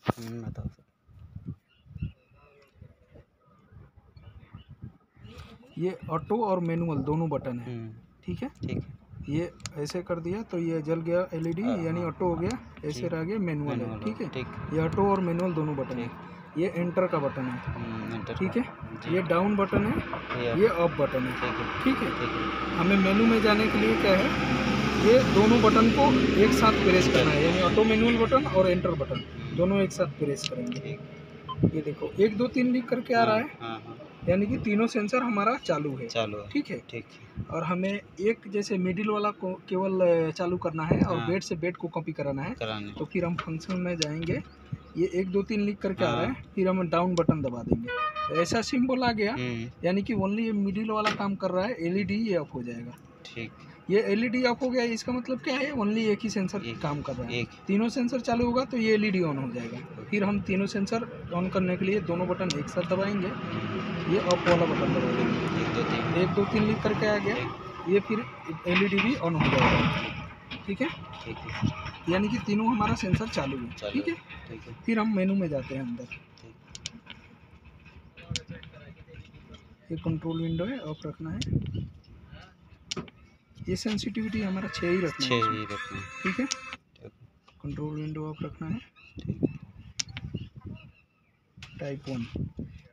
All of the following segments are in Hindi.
बताओ। ये ऑटो और मैनुअल दोनों बटन है, ठीक है। ठीक है। ये ऐसे कर दिया तो ये जल गया एलईडी, यानी ऑटो हो गया। ऐसे रह गया मैनुअल है, ठीक है। ये ऑटो और मैनुअल दोनों बटन है। ये एंटर का बटन है, ठीक है। ये डाउन बटन है, ये अप बटन है, ठीक है। हमें मेनू में जाने के लिए क्या है, ये दोनों बटन को एक साथ प्रेस करना है, यानी ऑटो मैनुअल बटन और एंटर बटन दोनों एक साथ प्रेस करेंगे। ये देखो 1 2 3 लिख करके आ रहा है, यानी कि तीनों सेंसर हमारा चालू है, ठीक है। और हमें एक जैसे मिडिल वाला को केवल चालू करना है और बेड से बेड को कॉपी कराना है। तो फिर हम फंक्शन में जाएंगे, ये 1 2 3 लिख करके आ रहा है, फिर हम डाउन बटन दबा देंगे। तो ऐसा सिंबल आ गया, यानी कि ओनली ये मिडिल वाला काम कर रहा है, एलईडी ये ऑफ हो जाएगा, ठीक। ये एलईडी ऑफ हो गया, इसका मतलब क्या है, ओनली एक ही सेंसर काम कर रहा है। तीनों सेंसर चालू होगा तो ये एलईडी ऑन हो जाएगा। फिर हम तीनों सेंसर ऑन करने के लिए दोनों बटन एक साथ दबाएंगे। ये ऑफ वाला बटन दबा देंगे, 1 2 3 लिख करके आ गया, ये फिर एलईडी भी ऑन हो जाएगा, ठीक है। यानी कि तीनों हमारा सेंसर चालू है, ठीक है। फिर हम मेनू में जाते हैं अंदर। ये कंट्रोल विंडो है, ऑफ रखना है। ये सेंसिटिविटी हमारा 6 ही रखना है, ठीक है। कंट्रोल विंडो ऑफ रखना है। टाइप 1,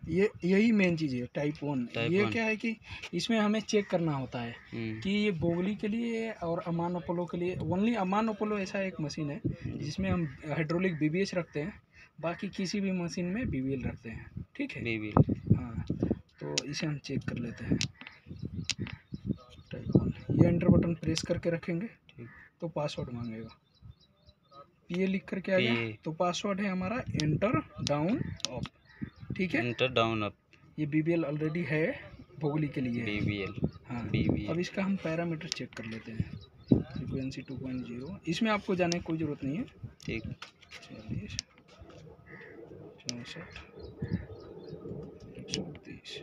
ये यही मेन चीज़ है, टाइप 1। ये क्या है कि इसमें हमें चेक करना होता है कि ये बोगली के लिए और अमान अपोलो के लिए, ओनली अमान अपोलो ऐसा एक मशीन है जिसमें हम हाइड्रोलिक बीबीएच रखते हैं, बाकी किसी भी मशीन में बीबीएल रखते हैं, ठीक है। बीबीएल, हाँ। तो इसे हम चेक कर लेते हैं। टाइप 1, ये एंटर बटन प्रेस करके रखेंगे तो पासवर्ड मांगेगा। ये लिख करके आ गया तो पासवर्ड है हमारा एंटर डाउन अप, ठीक है। Enter down up. ये बीबीएल ऑलरेडी है, बोगली के लिए बीबीएल, हाँ। अब इसका हम पैरामीटर चेक कर लेते हैं। फ्रीक्वेंसी 2.0, इसमें आपको जाने की कोई ज़रूरत नहीं है, ठीक। 40 64 130।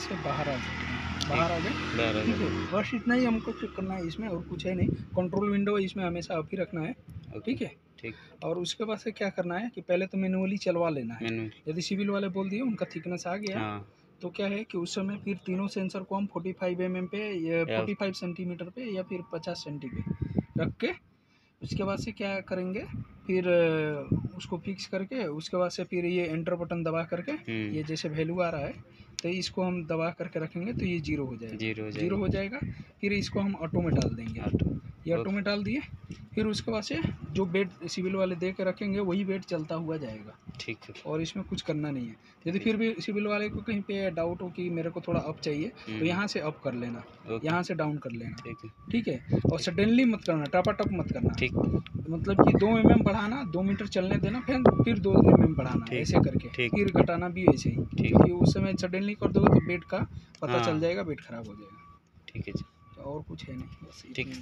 से बाहर आ सकते हैं, बाहर आ गए, ठीक है। बस इतना ही हमको चेक करना है, इसमें और कुछ है नहीं। कंट्रोल विंडो इसमें हमेशा ऑफ ही रखना है, ठीक है, ठीक। और उसके बाद से क्या करना है कि पहले तो मैनुअली चलवा लेना है। यदि सिविल वाले बोल दिए उनका थिकनेस आ गया, तो क्या है कि उस समय फिर तीनों सेंसर को हम 45 mm पे या 45 सेंटीमीटर पे या फिर 50 सेंटी पे रख के, उसके बाद से क्या करेंगे, फिर उसको फिक्स करके उसके बाद से फिर ये एंटर बटन दबा करके ये जैसे वैल्यू आ रहा है तो इसको हम दबा करके रखेंगे तो ये जीरो हो जाएगा, जीरो हो जाएगा। फिर इसको हम ऑटो में डाल देंगे, ये ऑटो में डाल दिए। फिर उसके बाद से जो बेड सिविल वाले दे के रखेंगे वही बेड चलता हुआ जाएगा, ठीक है। और इसमें कुछ करना नहीं है। यदि फिर भी सिविल वाले को कहीं पे डाउट हो कि मेरे को थोड़ा अप चाहिए तो यहाँ से अप कर लेना, यहाँ से डाउन कर लेना, ठीक है। और सडनली मत करना, टपाटप मत करना, ठीक। मतलब कि 2 mm बढ़ाना, 2 मीटर चलने देना, फिर 2 mm बढ़ाना, ऐसे करके फिर घटाना भी ऐसे ही, क्योंकि उस समय सडनली कर दोगे तो बेड का पता चल जाएगा, बेड खराब हो जाएगा, ठीक है। और कुछ है नहीं, बस ठीक है।